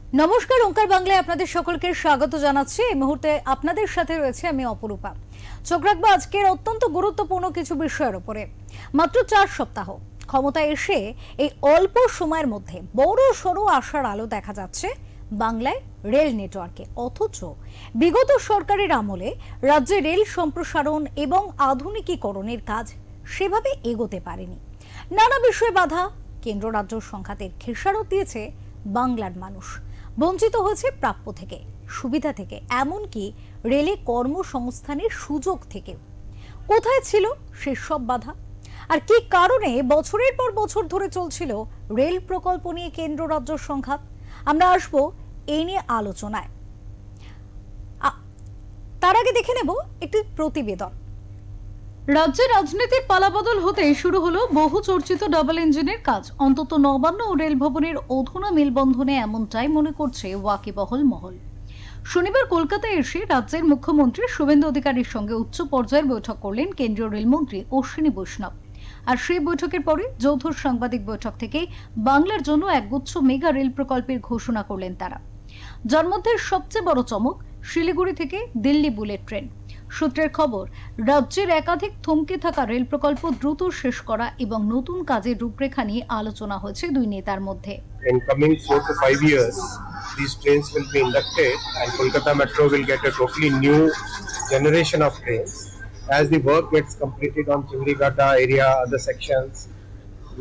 নমস্কার, ওঙ্কার বাংলায় আপনাদের সকলকে স্বাগত জানাচ্ছি। এই মুহূর্তে আপনাদের সাথে রয়েছে আমি অপরূপা। চোখ রাখবো আজকের অত্যন্ত গুরুত্বপূর্ণ কিছু বিষয়ের উপরে। মাত্র 4 সপ্তাহ ক্ষমতায় এসে এই অল্প সময়ের মধ্যে বড় সড়ো আশার আলো দেখা যাচ্ছে বাংলায় রেল নেটওয়ার্কে। অথচ বিগত সরকারের আমলে রাজ্যে রেল সম্প্রসারণ এবং আধুনিকীকরণের কাজ সেভাবে এগোতে পারেনি। নানা বিষয়ে বাধা, কেন্দ্র রাজ্য সংঘাতের খেসারত দিয়েছে বাংলার মানুষ। বঞ্চিত হয়েছে প্রাপ্য থেকে, সুবিধা থেকে, এমনকি রেলে কর্মসংস্থানের সুযোগ থেকে। কোথায় ছিল সেসব বাধা, আর কি কারণে বছরের পর বছর ধরে চলছিল রেল প্রকল্প নিয়ে কেন্দ্র রাজ্য সংঘাত? আমরা আসবো এই নিয়ে আলোচনায়। তার আগে দেখে নেব একটি প্রতিবেদন। রাজ্যে রাজনীতির পালাবদল হতে শুরু হলো বহু চর্চিত ডাবল ইঞ্জিনের কাজ। অন্তত নবান্ন ও রেল ভবনের অধুনা মেলবন্ধনে এমনটাই মনে করছে ওয়াকিবহল মহল। শনিবার কলকাতায় এসে রাজ্যের মুখ্যমন্ত্রী শুভেন্দু অধিকারীর সঙ্গে উচ্চ পর্যায়ের বৈঠক করলেন কেন্দ্রীয় রেলমন্ত্রী অশ্বিনী বৈষ্ণব। আর সেই বৈঠকের পরে যৌথ সাংবাদিক বৈঠক থেকে বাংলার জন্য একগুচ্ছ মেগা রেল প্রকল্পের ঘোষণা করলেন তারা, যার মধ্যে সবচেয়ে বড় চমক শিলিগুড়ি থেকে দিল্লি বুলেট ট্রেন। সূত্রের খবর, রাজ্যের একাধিক থমকে থাকা রেল প্রকল্প দ্রুত শেষ করা এবং নতুন কাজের রূপরেখা নিয়ে আলোচনা হয়েছে দুই নেতার মধ্যে। In coming 4 to 5 years, these trains will be inducted and Kolkata Metro will get a totally new generation of trains. As the work gets completed on Chindigata area, other sections,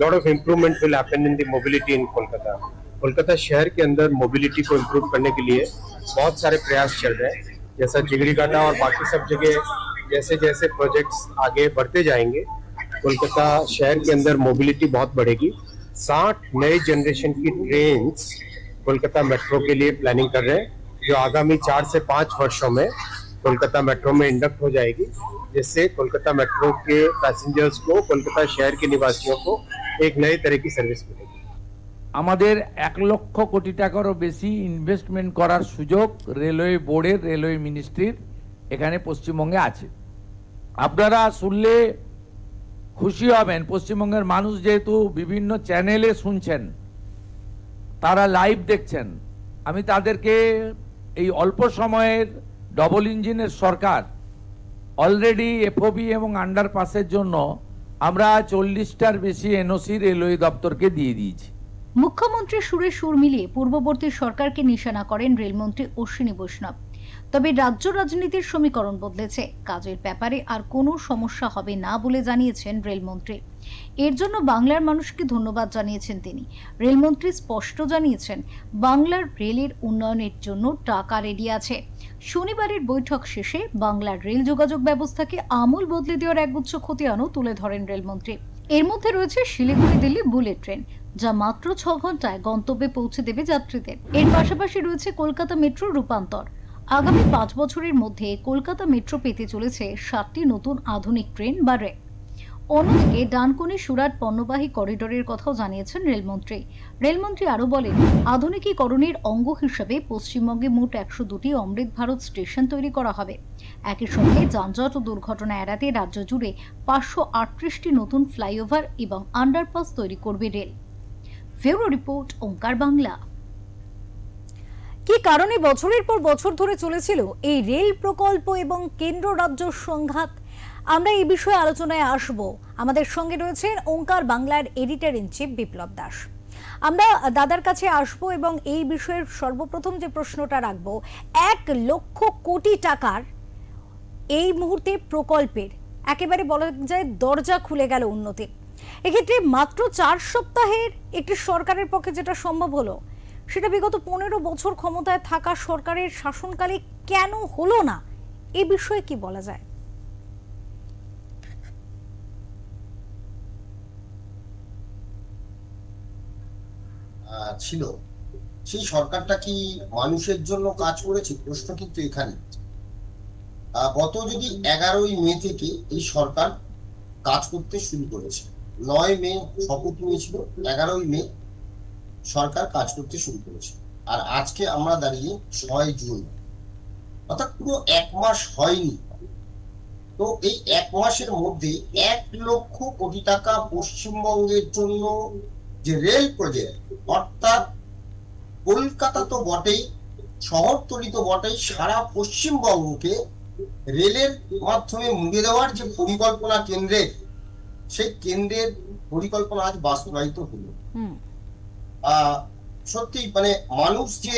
lot of improvement will happen in the mobility in Kolkata. Kolkata शहर के अंदर mobility को improve करने के लिए बहुत सारे प्रयास चल रहे हैं, जैसा चिगड़ीघाटा और बाकी सब जगह जैसे जैसे प्रोजेक्ट्स आगे बढ़ते जाएंगे कोलकाता शहर के अंदर मोबिलिटी बहुत बढ़ेगी। 60 नए जनरेशन की ट्रेन्स कोलकाता मेट्रो के लिए प्लानिंग कर रहे हैं, जो आगामी 4 से 5 वर्षों में कोलकाता मेट्रो में इंडक्ट हो जाएगी, जिससे कोलकाता मेट्रो के पैसेंजर्स को, कोलकाता शहर के निवासियों को एक नए तरह की सर्विस मिलेगी। আমাদের 1 লক্ষ কোটি টাকারও বেশি ইনভেস্টমেন্ট করার সুযোগ রেলওয়ে বোর্ডের, রেলওয়ে মিনিস্ট্রির এখানে পশ্চিমবঙ্গে আছে। আপনারা শুনলে খুশি হবেন, পশ্চিমবঙ্গের মানুষ যেহেতু বিভিন্ন চ্যানেলে শুনছেন, তারা লাইভ দেখছেন, আমি তাদেরকে এই অল্প সময়ের ডবল ইঞ্জিনের সরকার অলরেডি এফওবি এবং আন্ডারপাসের জন্য আমরা 40টার বেশি এনওসি রেলওয়ে দপ্তরকে দিয়ে দিয়েছি। মুখ্যমন্ত্রী সুরে সুর মিলিয়ে পূর্ববর্তী সরকারকে নিশানা করেন রেলমন্ত্রী অশ্বিনী বৈষ্ণব। তবে রাজ্য রাজনীতির সমীকরণ বদলেছে, কাজের ব্যাপারে আর কোনো সমস্যা হবে না বলে জানিয়েছেন রেলমন্ত্রী। এর জন্য বাংলার মানুষকে ধন্যবাদ জানিয়েছেন তিনি। রেলমন্ত্রী স্পষ্ট জানিয়েছেন, বাংলার রেলের উন্নয়নের জন্য টাকা রেডি আছে। শনিবারের বৈঠক শেষে বাংলার রেল যোগাযোগ ব্যবস্থাকে আমূল বদলে দেওয়ার একগুচ্ছ খতিয়ানও তুলে ধরেন রেলমন্ত্রী। এর মধ্যে রয়েছে শিলিগুড়ি দিল্লি বুলেট ট্রেন, যা মাত্র 6 ঘন্টায় গন্তব্যে পৌঁছে দেবে যাত্রীদের। এর পাশাপাশি রয়েছে কলকাতা মেট্রো রূপান্তর। আগামী 5 বছরের মধ্যে কলকাতা মেট্রো পেতে চলেছে 7টি নতুন আধুনিক ট্রেন বা রেক। অন্যদিকে ডানকুনি সুরাট পণ্যবাহী করিডোরের কথাও জানিয়েছেন রেলমন্ত্রী। রেলমন্ত্রী আরো বলেন, আধুনিকীকরণের অঙ্গ হিসেবে পশ্চিমবঙ্গে মোট 102টি অমৃত ভারত স্টেশন তৈরি করা হবে। একই সঙ্গে যানজট ও দুর্ঘটনা এড়াতে রাজ্য জুড়ে 538টি নতুন ফ্লাইওভার এবং আন্ডারপাস তৈরি করবে রেল। ব্যুরো রিপোর্ট, ওঙ্কার বাংলা। কি কারণে বছরের পর বছর ধরে চলেছিল এই রেল প্রকল্প এবং কেন্দ্র রাজ্য সংঘাত? আমরা এই বিষয়ে আলোচনায় আসব। আমাদের সঙ্গে রয়েছেন ওঙ্কার বাংলার এডিটর ইন চিফ বিপ্লব দাস। আমরা দাদার কাছে আসব এবং এই বিষয়ের সর্বপ্রথম যে প্রশ্নটা রাখবো, 1 লক্ষ কোটি টাকার এই মুহূর্তে প্রকল্পের একেবারে বলা যায় দরজা খুলে গেল উন্নতির। এক্ষেত্রে মাত্র 4 সপ্তাহের একটি সরকারের পক্ষে যেটা সম্ভব হলো, সেটা বিগত 15 বছর ক্ষমতায় থাকা সরকারের শাসনকালে কেন হলো না? এই বিষয়ে কি বলা যায়? ছিল সেই সরকারটা কি মানুষের জন্য কাজ করেছে? প্রশ্ন কিন্তু এখানে। গত যদি 11ই মে থেকে এই সরকার কাজ করতে শুরু করেছে। 9 মে শপথ নিয়েছিল, 11ই মে সরকার কাজ করতে শুরু করেছে। আর আজকে আমরা দাঁড়িয়ে 6 জুন, অর্থাৎ পুরো 1 মাস হয়নি। তো এই 1 মাসের মধ্যে 1 লক্ষ কোটি টাকা পশ্চিমবঙ্গের জন্য যে রেল প্রজেক্ট, অর্থাৎ কলকাতা তো বটেই, শহরতলি তো বটেই, সারা পশ্চিমবঙ্গকে রেলের মাধ্যমে মুড়ে দেওয়ার যে পরিকল্পনা কেন্দ্রের, সেই কেন্দ্রের পরিকল্পনা আজ বাস্তবায়িত হলো। হুম। সত্যি মানে মানুষ যে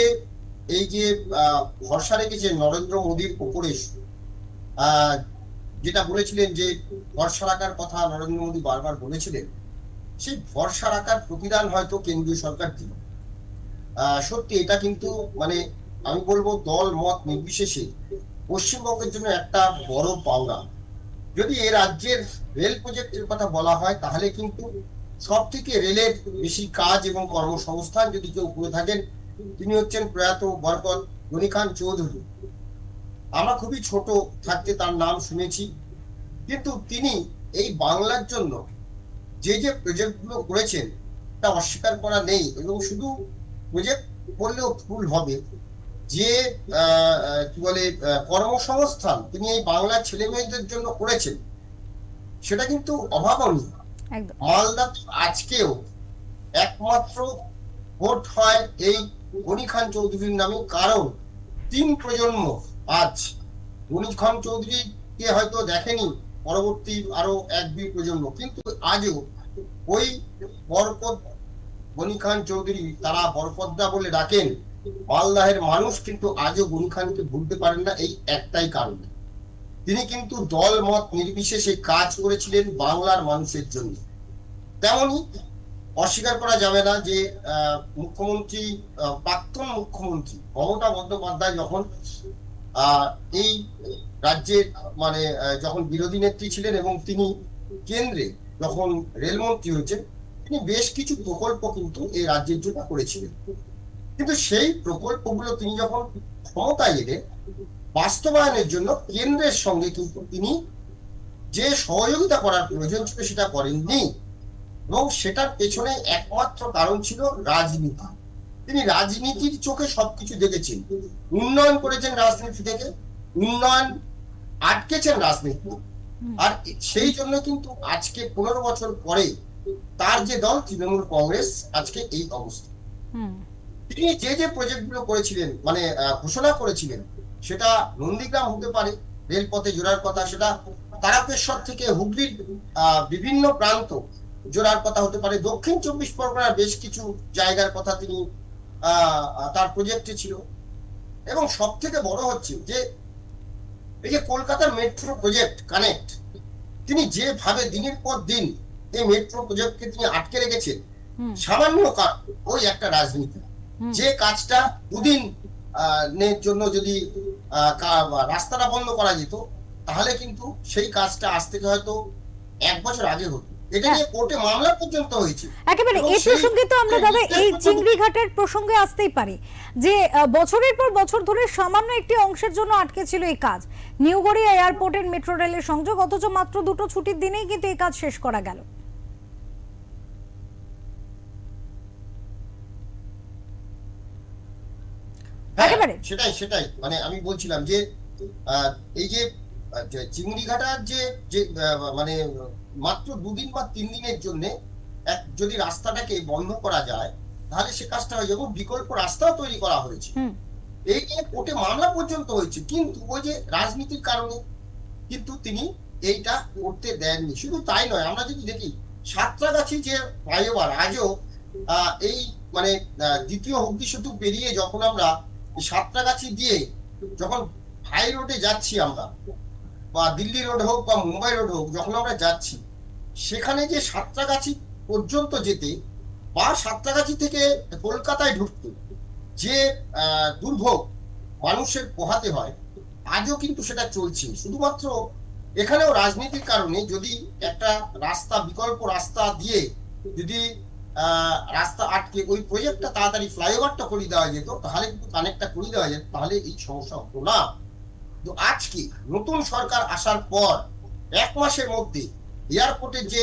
এই যে ভরসা রেখেছে নরেন্দ্র মোদীর উপরে, যেটা বলেছিলেন যে ভরসা রাখার কথা নরেন্দ্র মোদী বারবার বলেছিলেন, সেই ভরসা রাখার প্রতিদান হয়তো কেন্দ্রীয় সরকার দিল। সত্যি এটা কিন্তু মানে আমি বলবো দল মত নির্বিশেষে পশ্চিমবঙ্গের জন্য একটা বড় পাওনা। যদি এ রাজ্যের রেল প্রজেক্টের কথা বলা হয় তাহলে কিন্তু সব থেকে রেলের বেশি কাজ এবং কর্মসংস্থান যদি কেউ করে থাকেন তিনি হচ্ছেন প্রয়াত বরকত গনি খান চৌধুরী। আমরা খুবই ছোট থাকতে তার নাম শুনেছি, কিন্তু তিনি এই বাংলার জন্য যে যে প্রজেক্টগুলো করেছেন তা অস্বীকার করা নেই। এবং শুধু প্রজেক্ট বললেও ভুল হবে, যে কি বলে কর্মসংস্থান তিনি এই বাংলার ছেলে মেয়েদের জন্য করেছেন সেটা কিন্তু অভাবনীয়। একদম। মালদা আজকেও একমাত্র ভোট হয় এই গনি খান চৌধুরীর নামে, কারণ 3 প্রজন্ম আজ গনি খান চৌধুরীকে হয়তো দেখেনি পরবর্তী আরো 1-2 প্রজন্ম, কিন্তু আজও ওই বরকত গনি খান চৌধুরী, তারা বরকতদা বলে ডাকেন, মালদাহের মানুষ কিন্তু আজও গনি খানকে ভুলতে পারেন না। এই একটাই কারণে তিনি কিন্তু দল মত নির্বিশেষে কাজ করেছিলেন বাংলার মানুষের জন্য। তেমনি অস্বীকার করা যাবে না যে মুখ্যমন্ত্রী, প্রাক্তন মুখ্যমন্ত্রী মমতা বন্দ্যোপাধ্যায় যখন এই রাজ্যের মানে যখন বিরোধী নেত্রী ছিলেন এবং তিনি কেন্দ্রে যখন রেলমন্ত্রী হয়েছেন, তিনি বেশ কিছু প্রকল্প কিন্তু এই রাজ্যের জন্য করেছিলেন। কিন্তু সেই প্রকল্পগুলো তিনি যখন ক্ষমতায় এলেন বাস্তবায়নের জন্য কেন্দ্রের সঙ্গে কিন্তু তিনি যে সহযোগিতা করার প্রয়োজন ছিল সেটা করেননি, এবং সেটার পেছনে একমাত্র কারণ ছিল রাজনীতি। তিনি রাজনীতির চোখে সবকিছু দেখেছেন, উন্নয়ন করেছেন রাজনীতি থেকে, উন্নয়ন আটকেছেন রাজনীতি। আর সেই জন্য কিন্তু আজকে 15 বছর পরে তার যে দল তৃণমূল কংগ্রেস আজকে এই অবস্থা। তিনি যে যে প্রজেক্ট গুলো করেছিলেন মানে ঘোষণা করেছিলেন, সেটা নন্দীগ্রাম হতে পারে রেলপথে জোড়ার কথা, সেটা তারকেশ্বর থেকে হুগলির বিভিন্ন প্রান্ত জোড়ার কথা হতে পারে, দক্ষিণ 24 পরগনার বেশ কিছু জায়গার কথা তিনি তার প্রজেক্টে ছিল। এবং সব থেকে বড় হচ্ছে যে এই যে কলকাতার মেট্রো প্রজেক্ট কানেক্ট, তিনি যেভাবে দিনের পর দিন এই মেট্রো প্রজেক্টকে তিনি আটকে রেখেছেন, সামান্য ওই একটা রাজনীতি। যে কাজটা 2 দিনের জন্য যদি রাস্তাটা বন্ধ করা যেত তাহলে কিন্তু সেই কাজটা আজ থেকে হয়তো 1 বছর আগে হতো। এটা নিয়ে কোর্টে মামলা পর্যন্ত হয়েছে। একেবারে এই প্রসঙ্গে তো আমরা দাদা এই চিংড়িঘাটের প্রসঙ্গে আসতেই পারি যে বছরের পর বছর ধরে সামান্য একটি অংশের জন্য আটকে ছিল এই কাজ, নিউ গড়িয়া এয়ারপোর্টের মেট্রো রেলের সংযোগ, অথচ মাত্র 2টো ছুটির দিনেই কিন্তু এই কাজ শেষ করা গেল। একেবারে সেটাই মানে আমি বলছিলাম যে এই যে চিংড়িঘাটার যে মানে মাত্র 2 দিন বা 3 দিনের জন্য যদি রাস্তাটাকে বন্ধ করা যায় তাহলে সে কাজটা হয়ে যাবে। বিকল্প রাস্তাও তৈরি করা হয়েছে, এই নিয়ে কোর্টে মামলা পর্যন্ত হয়েছে, কিন্তু ওই যে রাজনীতির কারণে কিন্তু তিনি এইটা করতে দেননি। শুধু তাই নয়, আমরা যদি দেখি সাঁতরাগাছি যে ফ্লাইওভার আজও এই মানে দ্বিতীয় হুগলি সেতু পেরিয়ে যখন আমরা সাঁতরাগাছি দিয়ে যখন হাই রোডে যাচ্ছি আমরা, বা দিল্লি রোড হোক বা মুম্বাই রোড হোক, যখন আমরা যাচ্ছি সেখানে যে সাঁতরাগাছি পর্যন্ত যেতে বা সাঁতরাগাছি থেকে কলকাতায় ঢুকতে যে দুর্ভোগ মানুষের পোহাতে হয় আজও কিন্তু সেটা চলছে। শুধুমাত্র এখানেও রাজনীতির কারণে যদি একটা রাস্তা, বিকল্প রাস্তা দিয়ে যদি রাস্তা আটকে ওই প্রজেক্টটা তাড়াতাড়ি ফ্লাইওভারটা করে দেওয়া যেত, তাহলে কিন্তু কানেক্টটা করে দেওয়া যেত, তাহলে এই সমস্যা হতো না। তো আজকে নতুন সরকার আসার পর 1 মাসের মধ্যে এয়ারপোর্টের যে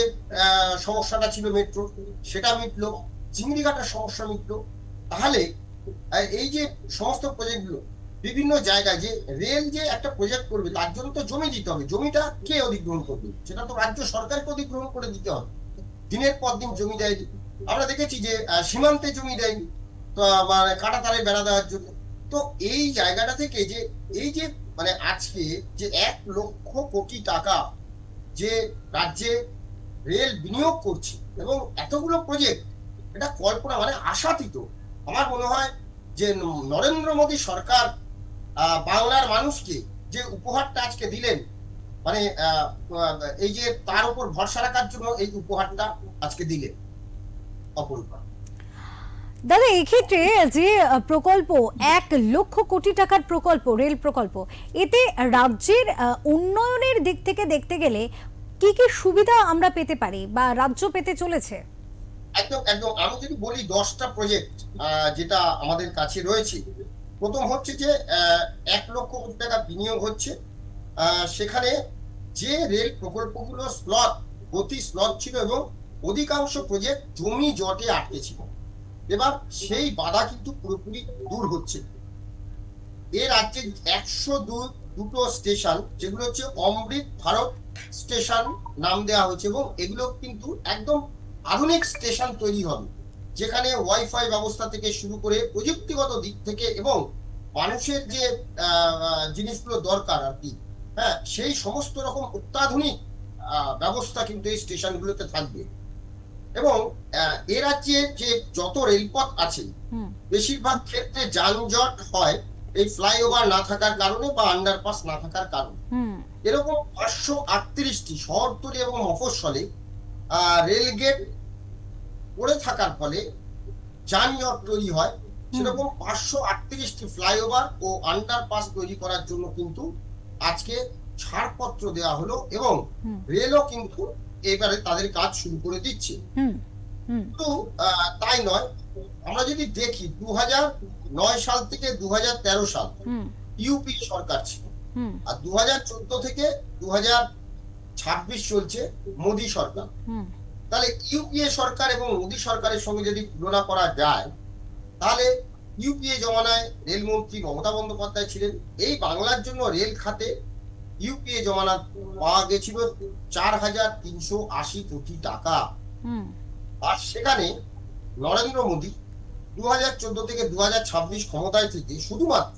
সমস্যাটা ছিল মেট্রো সেটা মিটলো, চিংড়িঘাটার সমস্যা মিটলো। তাহলে এই যে সমস্ত প্রজেক্টগুলো বিভিন্ন জায়গায় যে রেল যে একটা প্রজেক্ট করবে তার জন্য তো জমি দিতে হবে, জমিটা কে অধিগ্রহণ করবে? সেটা তো রাজ্য সরকারকে অধিগ্রহণ করে দিতে হবে। দিনের পর দিন জমি দেয়নি, আমরা দেখেছি যে সীমান্তে জমি দেয়নি, তো মানে কাঁটা তারে বেড়া দেওয়ার জন্য। তো এই জায়গাটা থেকে যে এই যে মানে আজকে যে 1,00,000 কোটি টাকা যে রাজ্যে রেল বিনিয়োগ করছে এবং এতগুলো প্রজেক্ট, এটা কল্পনা মানে আশাতীত। আমার মনে হয় যে নরেন্দ্র মোদী সরকার বাংলার মানুষকে যে উপহারটা আজকে দিলেন, মানে এই যে তার উপর ভরসা রাখার জন্য এই উপহারটা আজকে দিলেন, অপরূপা। দাদা এই ক্ষেত্রে যে প্রকল্প 1,00,000 কোটি টাকার প্রকল্প, রেল প্রকল্প, এতে রাজ্যের উন্নয়নের দিক থেকে দেখতে গেলে কি কি সুবিধা আমরা পেতে পারি বা রাজ্য পেতে চলেছে? একদম একদম, আমি যদি বলি 10টা প্রজেক্ট যেটা আমাদের কাছে রয়েছে। প্রথম হচ্ছে যে 1,00,000 কোটি টাকা বিনিয়োগ হচ্ছে। সেখানে যে রেল প্রকল্পগুলো গতি স্লথ ছিল এবং অধিকাংশ প্রজেক্ট জমি জটে আটকে ছিল, এবার সেই বাধা কিন্তু পুরোপুরি দূর হচ্ছে। এর রাজ্যে 102 স্টেশন, যেগুলো হচ্ছে অমৃত ভারত স্টেশন নাম দেওয়া হয়েছে, এবং এগুলো কিন্তু একদম আধুনিক স্টেশন তৈরি হবে, যেখানে ওয়াইফাই ব্যবস্থা থেকে শুরু করে প্রযুক্তিগত দিক থেকে এবং মানুষের যে জিনিসগুলো দরকার আর কি, হ্যাঁ, সেই সমস্ত রকম অত্যাধুনিক ব্যবস্থা কিন্তু এই স্টেশনগুলোতে থাকবে। এবং এ রাজ্যে যে যত রেলপথ আছে, বেশিরভাগ ক্ষেত্রে যানজট হয় এই ফ্লাইওভার না থাকার কারণে বা আন্ডারপাস না থাকার কারণে। এরকম 538টি শহরতলি এবং মফস্বলে রেল গেট পড়ে থাকার ফলে যানজট তৈরি হয়। সেরকম 538টি ফ্লাইওভার ও আন্ডারপাস তৈরি করার জন্য কিন্তু আজকে ছাড়পত্র দেওয়া হলো, এবং রেলও কিন্তু এবারে তাদের কাজ শুরু করে দিচ্ছে। কিন্তু তাই নয়, আমরা যদি দেখি 2009 সাল থেকে 2013 সাল ইউপি সরকার ছিল, আর 2014 থেকে 2026 চলছে মোদী সরকার। তাহলে ইউপিএ সরকার এবং মোদী সরকারের সঙ্গে যদি তুলনা করা যায়, তাহলে ইউপিএ জমানায় রেলমন্ত্রী মমতা বন্দ্যোপাধ্যায় ছিলেন। এই বাংলার জন্য রেল খাতে ইউপিএ জমানা পাওয়া গেছিল 4,380 কোটি টাকা। আর সেখানে নরেন্দ্র মোদী 2014 থেকে 2026 ক্ষমতায় থেকে শুধুমাত্র,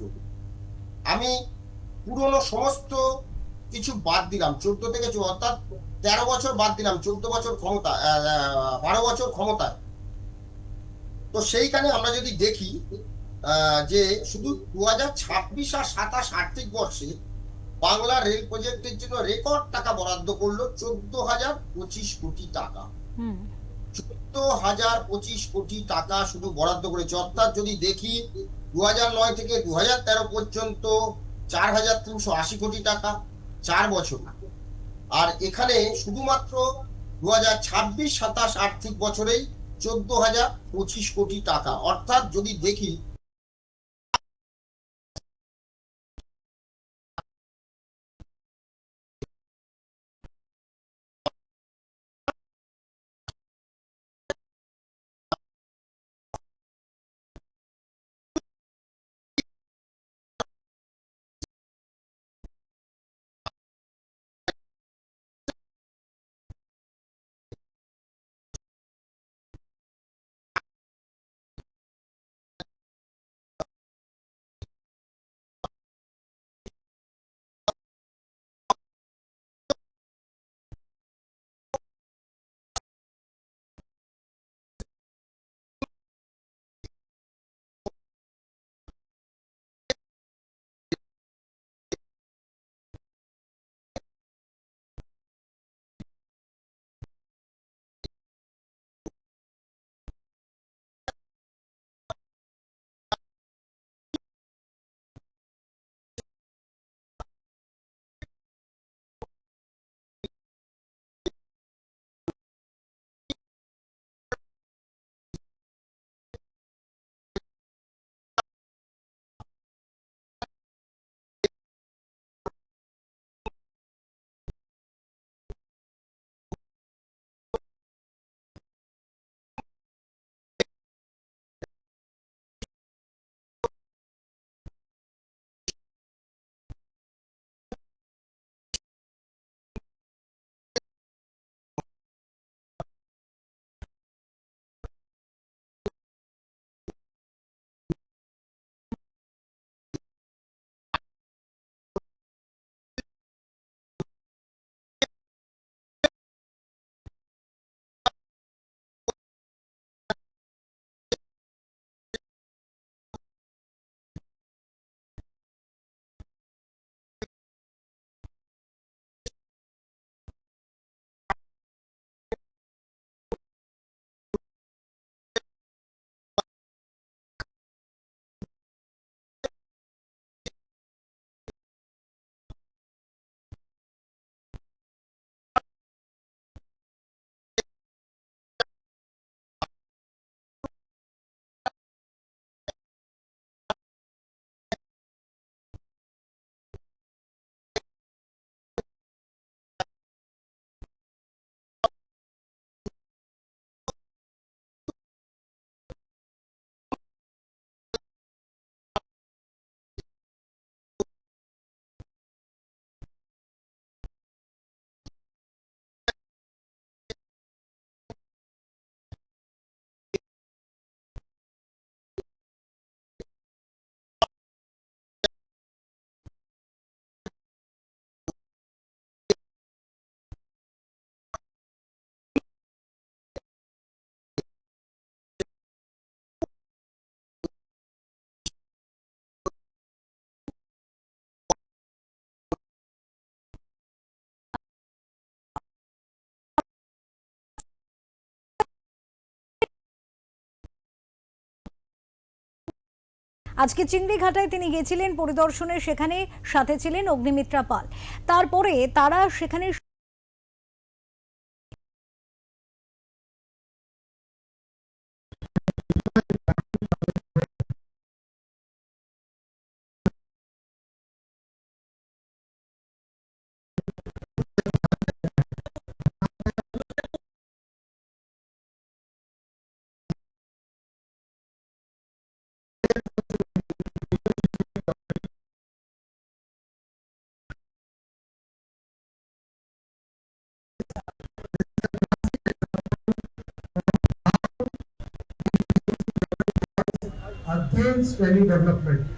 আমি পুরনো সমস্ত কিছু বাদ দিলাম, 14 থেকে অর্থাৎ 13 বছর বাদ দিলাম, 14 বছর ক্ষমতা, 12 বছর ক্ষমতায়। তো সেইখানে আমরা যদি দেখি যে শুধু 2026 আর 27 আর্থিক বর্ষে বাংলা রেল প্রজেক্টের জন্য রেকর্ড টাকা বরাদ্দ করলো 14,025 কোটি টাকা। 14,025 কোটি টাকা শুধু বরাদ্দ করেছে। অর্থাৎ যদি দেখি 2009 থেকে 2013 পর্যন্ত 4,380 কোটি টাকা, 4 বছর। আর এখানে শুধুমাত্র 2026-27 আর্থিক বছরেই 14,025 কোটি টাকা। অর্থাৎ যদি দেখি আজকে চিংড়ি ঘাটায় তিনি গেছিলেন পরিদর্শনে, সেখানে সাথে ছিলেন অগ্নিমিত্রা পাল। তারপরে তারা সেখানে against any development.